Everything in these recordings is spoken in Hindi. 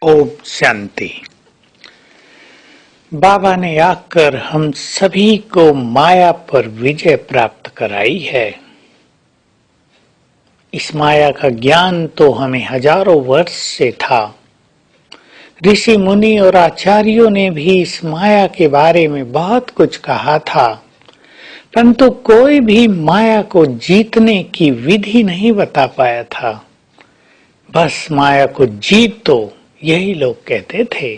ओम शांति। बाबा ने आकर हम सभी को माया पर विजय प्राप्त कराई है। इस माया का ज्ञान तो हमें हजारों वर्ष से था। ऋषि मुनि और आचार्यों ने भी इस माया के बारे में बहुत कुछ कहा था, परंतु कोई भी माया को जीतने की विधि नहीं बता पाया था। बस माया को जीतो, यही लोग कहते थे।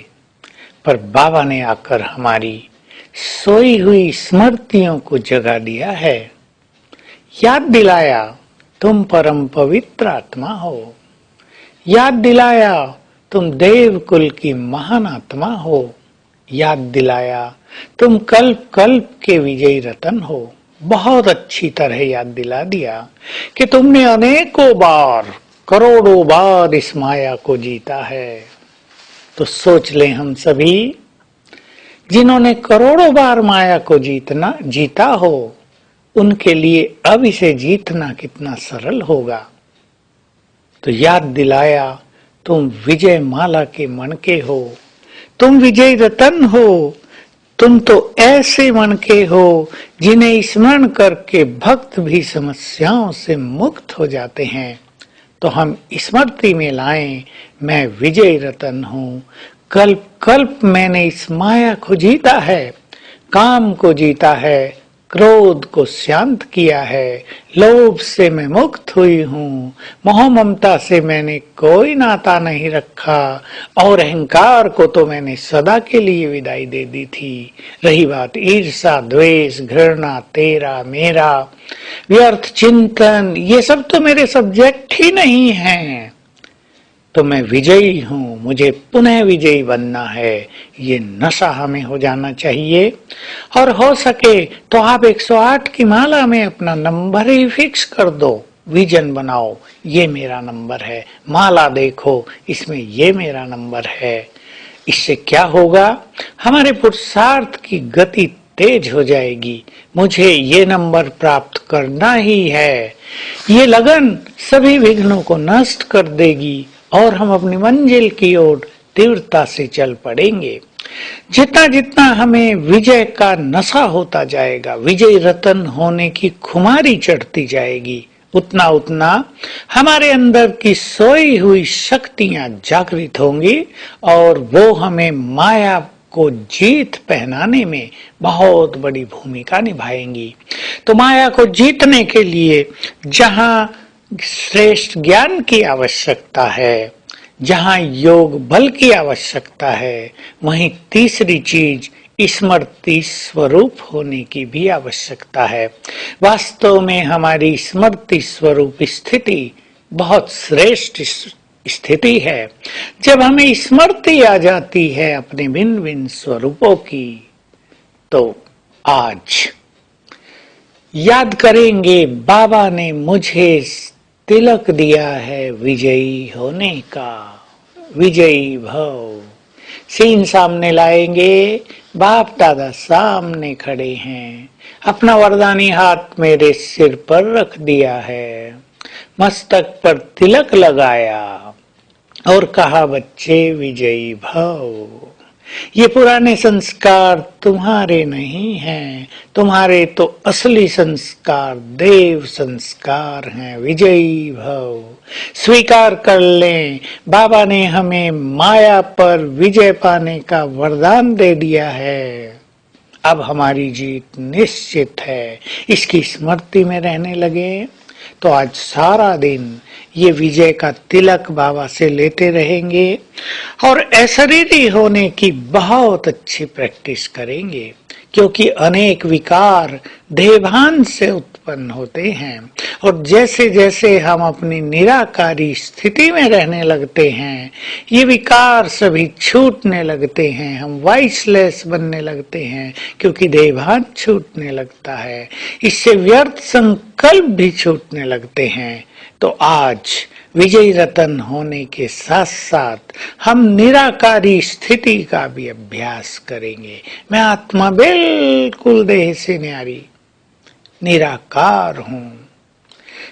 पर बाबा ने आकर हमारी सोई हुई स्मृतियों को जगा दिया है, याद दिलाया तुम परम पवित्र आत्मा हो, याद दिलाया तुम देव कुल की महान आत्मा हो, याद दिलाया तुम कल्प कल्प के विजयी रतन हो। बहुत अच्छी तरह याद दिला दिया कि तुमने अनेकों बार, करोड़ों बार इस माया को जीता है। तो सोच लें हम सभी, जिन्होंने करोड़ों बार माया को जीता हो, उनके लिए अब इसे जीतना कितना सरल होगा। तो याद दिलाया तुम विजय माला के मणके हो, तुम विजय रतन हो, तुम तो ऐसे मणके हो जिन्हें स्मरण करके भक्त भी समस्याओं से मुक्त हो जाते हैं। तो हम स्मृति में लाएं, मैं विजय रतन हूँ। कल्प कल्प मैंने इस माया को जीता है, काम को जीता है, क्रोध को शांत किया है, लोभ से मैं मुक्त हुई हूँ, मोह ममता से मैंने कोई नाता नहीं रखा और अहंकार को तो मैंने सदा के लिए विदाई दे दी थी। रही बात ईर्षा, द्वेष, घृणा, तेरा मेरा, व्यर्थ चिंतन, ये सब तो मेरे सब्जेक्ट ही नहीं हैं। तो मैं विजयी हूँ, मुझे पुनः विजयी बनना है, ये नशा हमें हो जाना चाहिए। और हो सके तो आप 108 की माला में अपना नंबर ही फिक्स कर दो, विजन बनाओ, ये मेरा नंबर है। माला देखो, इसमें ये मेरा नंबर है। इससे क्या होगा, हमारे पुरुषार्थ की गति तेज हो जाएगी। मुझे ये नंबर प्राप्त करना ही है, ये लगन सभी विघ्नों को नष्ट कर देगी और हम अपनी मंजिल की ओर तीव्रता से चल पड़ेंगे। जितना जितना हमें विजय का नशा होता जाएगा, विजय रतन होने की खुमारी चढ़ती जाएगी, उतना उतना हमारे अंदर की सोई हुई शक्तियां जागृत होंगी और वो हमें माया को जीत पहनाने में बहुत बड़ी भूमिका निभाएंगी। तो माया को जीतने के लिए जहां श्रेष्ठ ज्ञान की आवश्यकता है, जहां योग बल की आवश्यकता है, वहीं तीसरी चीज स्मृति स्वरूप होने की भी आवश्यकता है। वास्तव में हमारी स्मृति स्वरूप स्थिति बहुत श्रेष्ठ स्थिति है। जब हमें स्मृति आ जाती है अपने भिन्न भिन्न स्वरूपों की, तो आज याद करेंगे बाबा ने मुझे तिलक दिया है विजयी होने का, विजयी भव। सीन सामने लाएंगे, बाप दादा सामने खड़े हैं, अपना वरदानी हाथ मेरे सिर पर रख दिया है, मस्तक पर तिलक लगाया और कहा बच्चे विजयी भव। ये पुराने संस्कार तुम्हारे नहीं हैं, तुम्हारे तो असली संस्कार देव संस्कार हैं। विजयी भव, स्वीकार कर लें, बाबा ने हमें माया पर विजय पाने का वरदान दे दिया है। अब हमारी जीत निश्चित है। इसकी स्मृति में रहने लगे तो आज सारा दिन ये विजय का तिलक बाबा से लेते रहेंगे और अशरीरी होने की बहुत अच्छी प्रैक्टिस करेंगे, क्योंकि अनेक विकार देहभान से उत्पन्न होते हैं और जैसे जैसे हम अपनी निराकारी स्थिति में रहने लगते हैं, ये विकार सभी छूटने लगते हैं, हम वॉइसलेस बनने लगते हैं, क्योंकि देहभान छूटने लगता है, इससे व्यर्थ संकल्प भी छूटने लगते हैं। तो आज विजयी रतन होने के साथ साथ हम निराकारी स्थिति का भी अभ्यास करेंगे। मैं आत्मा बिल्कुल देह से न्यारी निराकार हूं।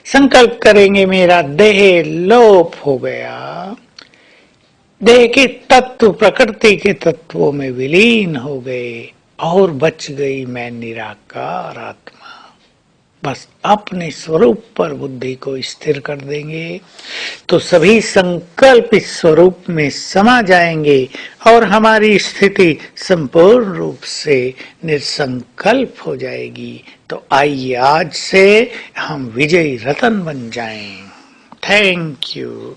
संकल्प करेंगे मेरा देह लोप हो गया, देह के तत्व प्रकृति के तत्वों में विलीन हो गए और बच गई मैं निराकार आत्मा। बस अपने स्वरूप पर बुद्धि को स्थिर कर देंगे तो सभी संकल्प इस स्वरूप में समा जाएंगे और हमारी स्थिति संपूर्ण रूप से निसंकल्प हो जाएगी। तो आइए आज से हम विजयी रतन बन जाएं। Thank you.